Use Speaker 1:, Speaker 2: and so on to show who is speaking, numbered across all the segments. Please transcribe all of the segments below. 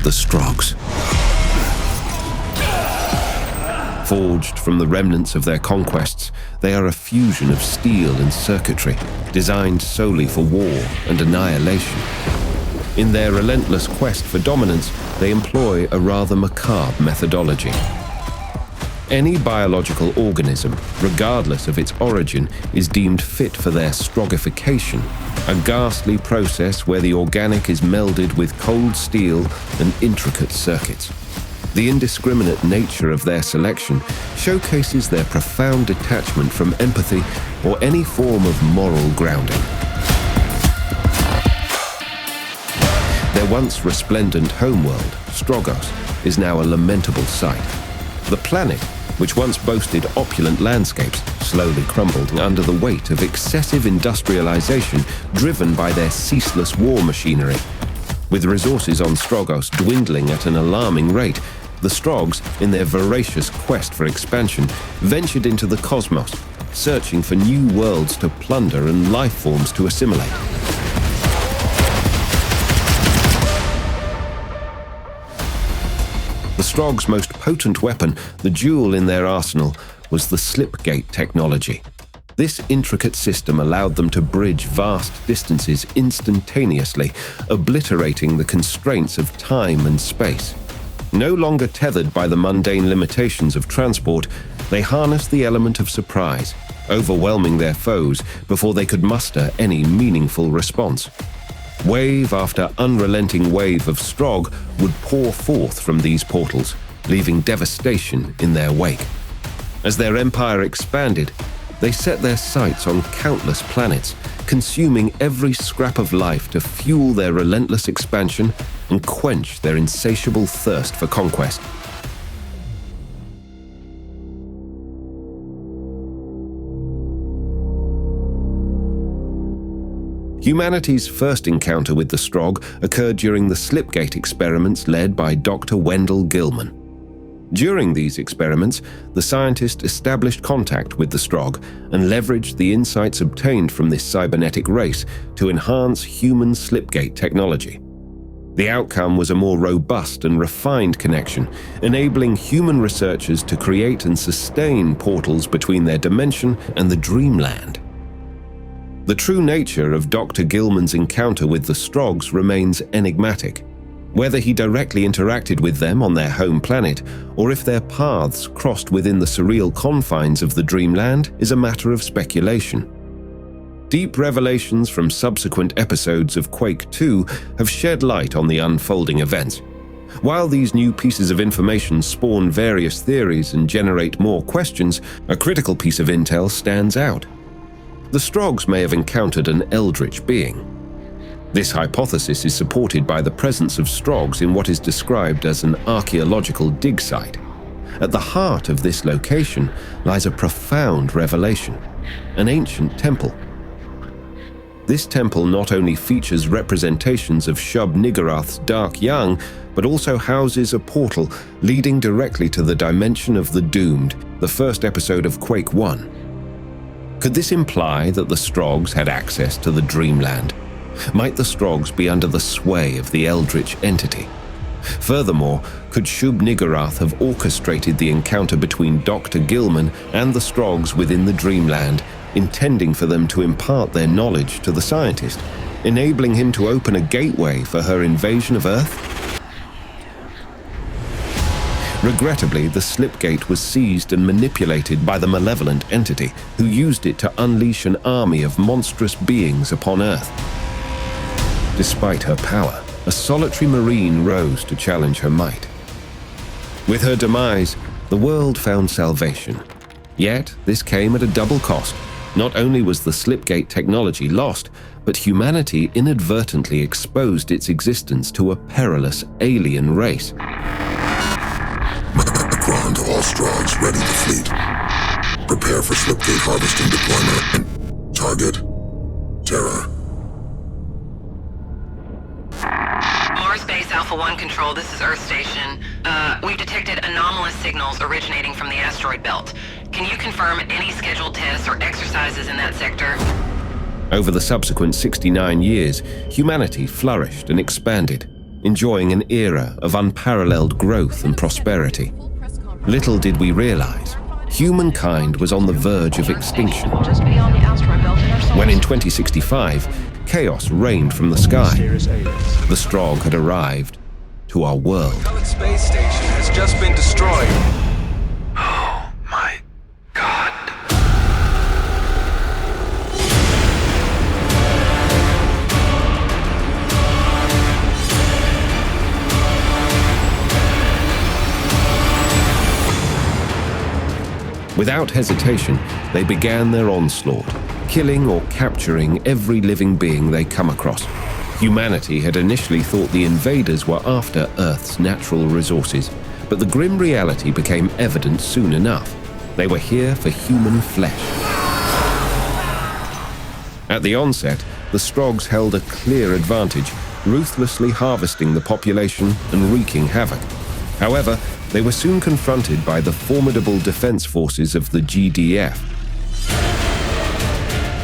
Speaker 1: the Stroggs. Forged from the remnants of their conquests, they are a fusion of steel and circuitry, designed solely for war and annihilation. In their relentless quest for dominance, they employ a rather macabre methodology. Any biological organism, regardless of its origin, is deemed fit for their stroggification, a ghastly process where the organic is melded with cold steel and intricate circuits. The indiscriminate nature of their selection showcases their profound detachment from empathy or any form of moral grounding. Their once resplendent homeworld, Stroggs, is now a lamentable sight. The planet, which once boasted opulent landscapes, slowly crumbled under the weight of excessive industrialization driven by their ceaseless war machinery. With resources on Stroggs dwindling at an alarming rate, the Stroggs, in their voracious quest for expansion, ventured into the cosmos, searching for new worlds to plunder and life forms to assimilate. The Stroggs' most potent weapon, the jewel in their arsenal, was the slipgate technology. This intricate system allowed them to bridge vast distances instantaneously, obliterating the constraints of time and space. No longer tethered by the mundane limitations of transport, they harnessed the element of surprise, overwhelming their foes before they could muster any meaningful response. Wave after unrelenting wave of Strogg would pour forth from these portals, leaving devastation in their wake. As their empire expanded, they set their sights on countless planets, consuming every scrap of life to fuel their relentless expansion and quench their insatiable thirst for conquest. Humanity's first encounter with the Strogg occurred during the Slipgate experiments led by Dr. Wendell Gilman. During these experiments, the scientist established contact with the Strogg and leveraged the insights obtained from this cybernetic race to enhance human Slipgate technology. The outcome was a more robust and refined connection, enabling human researchers to create and sustain portals between their dimension and the dreamland. The true nature of Dr. Gilman's encounter with the Stroggs remains enigmatic. Whether he directly interacted with them on their home planet, or if their paths crossed within the surreal confines of the dreamland, is a matter of speculation. Deep revelations from subsequent episodes of Quake 2 have shed light on the unfolding events. While these new pieces of information spawn various theories and generate more questions, a critical piece of intel stands out. The Stroggs may have encountered an eldritch being. This hypothesis is supported by the presence of Stroggs in what is described as an archaeological dig site. At the heart of this location lies a profound revelation, an ancient temple. This temple not only features representations of Shub-Niggurath's Dark Young, but also houses a portal leading directly to the dimension of the Doomed, the first episode of Quake 1. Could this imply that the Stroggs had access to the Dreamland? Might the Stroggs be under the sway of the eldritch entity? Furthermore, could Shub-Niggurath have orchestrated the encounter between Dr. Gilman and the Stroggs within the Dreamland, intending for them to impart their knowledge to the scientist, enabling him to open a gateway for her invasion of Earth? Regrettably, the Slipgate was seized and manipulated by the malevolent entity, who used it to unleash an army of monstrous beings upon Earth. Despite her power, a solitary marine rose to challenge her might. With her demise, the world found salvation. Yet, this came at a double cost. Not only was the Slipgate technology lost, but humanity inadvertently exposed its existence to a perilous alien race.
Speaker 2: Macron to all Stroggs, ready to fleet. Prepare for Slipgate harvesting deployment and target Terra.
Speaker 3: Mars Base Alpha 1 Control, this is Earth Station. We've detected anomalous signals originating from the asteroid belt. Can you confirm any scheduled tests or exercises in that sector?
Speaker 1: Over the subsequent 69 years, humanity flourished and expanded. enjoying an era of unparalleled growth and prosperity. Little did we realize, humankind was on the verge of extinction. When in 2065, chaos reigned from the sky. The Strogg had arrived to our world.
Speaker 4: The space station has just been destroyed. Oh my God.
Speaker 1: Without hesitation, they began their onslaught, killing or capturing every living being they come across. Humanity had initially thought the invaders were after Earth's natural resources, but the grim reality became evident soon enough. They were here for human flesh. At the onset, the Stroggs held a clear advantage, ruthlessly harvesting the population and wreaking havoc. However, they were soon confronted by the formidable defense forces of the GDF.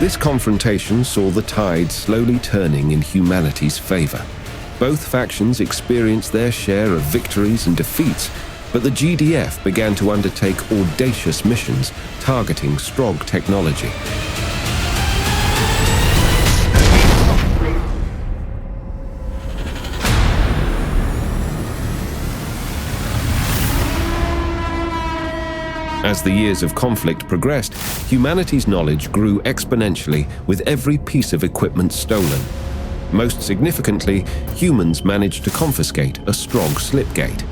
Speaker 1: This confrontation saw the tide slowly turning in humanity's favor. Both factions experienced their share of victories and defeats, but the GDF began to undertake audacious missions targeting Strogg technology. As the years of conflict progressed, humanity's knowledge grew exponentially with every piece of equipment stolen. Most significantly, humans managed to confiscate a Strogg slipgate.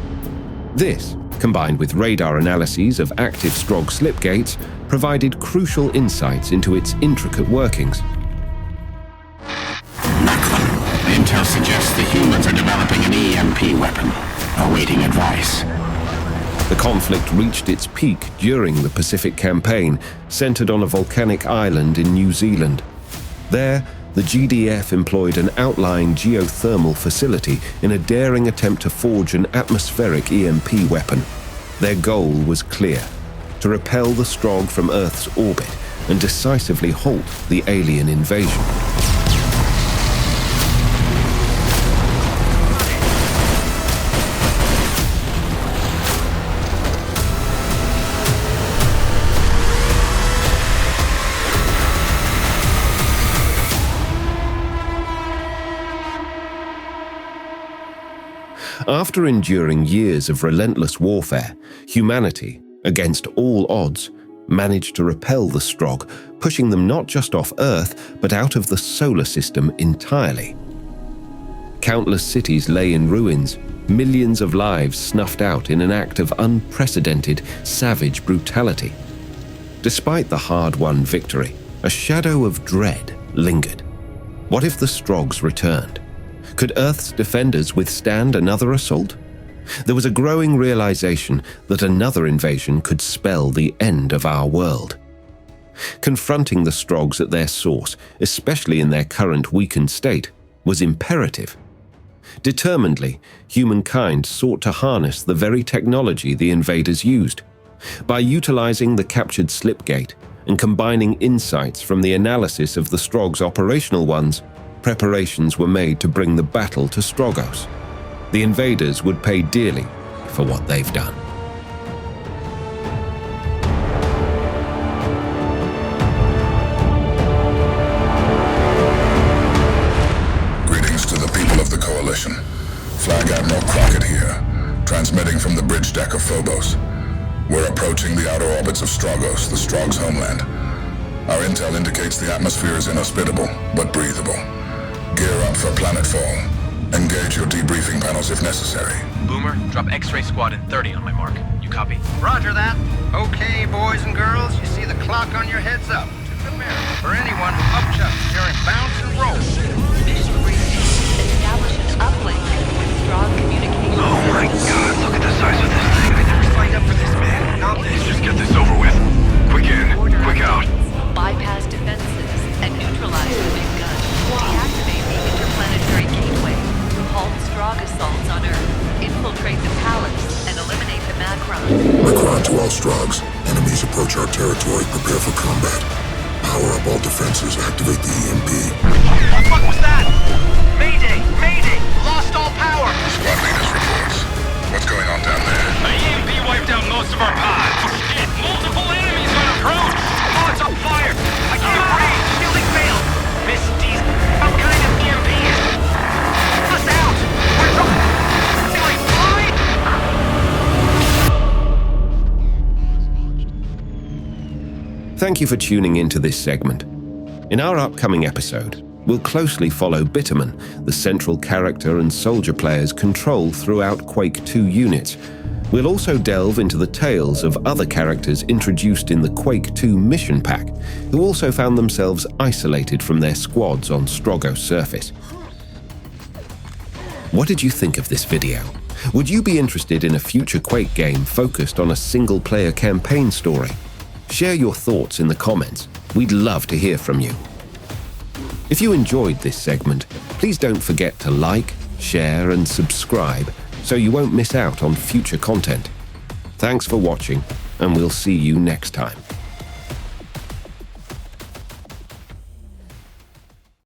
Speaker 1: This, combined with radar analyses of active Strogg slipgates, provided crucial insights into its intricate workings.
Speaker 5: Intel suggests the humans are developing an EMP weapon, awaiting advice.
Speaker 1: The conflict reached its peak during the Pacific Campaign, centered on a volcanic island in New Zealand. There, the GDF employed an outlying geothermal facility in a daring attempt to forge an atmospheric EMP weapon. Their goal was clear: to repel the Strogg from Earth's orbit and decisively halt the alien invasion. After enduring years of relentless warfare, humanity, against all odds, managed to repel the Strogg, pushing them not just off Earth, but out of the solar system entirely. Countless cities lay in ruins, millions of lives snuffed out in an act of unprecedented, savage brutality. Despite the hard-won victory, a shadow of dread lingered. What if the Stroggs returned? Could Earth's defenders withstand another assault? There was a growing realization that another invasion could spell the end of our world. Confronting the Stroggs at their source, especially in their current weakened state, was imperative. Determinedly, humankind sought to harness the very technology the invaders used. By utilizing the captured slipgate and combining insights from the analysis of the Stroggs' operational ones, preparations were made to bring the battle to Stroggos. The invaders would pay dearly for what they've done.
Speaker 2: Greetings to the people of the Coalition. Flag Admiral Crockett here, transmitting from the bridge deck of Phobos. We're approaching the outer orbits of Strogos, the Stroggs' homeland. Our intel indicates the atmosphere is inhospitable, but breathable. Gear up for planetfall. Engage your debriefing panels if necessary.
Speaker 4: Boomer, drop X-ray squad in 30 on my mark. You copy?
Speaker 6: Roger that. Okay, boys and girls, you see the clock on your heads up. To the mirror. For anyone who upchucks during bounce and roll.
Speaker 7: Establish an uplink with Strogg communications.
Speaker 4: Oh my God, look at the size of this thing. I never signed up for this, man. Not this. Just get this over with. Quick in, quick out.
Speaker 7: Bypass defenses and neutralize the big gun. Deactivate the interplanetary gateway. Halt Strogg assaults on Earth. Infiltrate the palace and eliminate the Macron.
Speaker 2: Macron to all Stroggs. Enemies approach our territory. Prepare for combat. Power up all defenses. Activate the EMP.
Speaker 6: What the fuck was that? Mayday! Mayday! Lost all power!
Speaker 1: Thank you for tuning into this segment. In our upcoming episode, we'll closely follow Bitterman, the central character and soldier players control throughout Quake 2 units. We'll also delve into the tales of other characters introduced in the Quake 2 mission pack, who also found themselves isolated from their squads on Stroggo's surface. What did you think of this video? Would you be interested in a future Quake game focused on a single-player campaign story? Share your thoughts in the comments. We'd love to hear from you. If you enjoyed this segment, please don't forget to like, share, and subscribe so you won't miss out on future content. Thanks for watching, and we'll see you next time.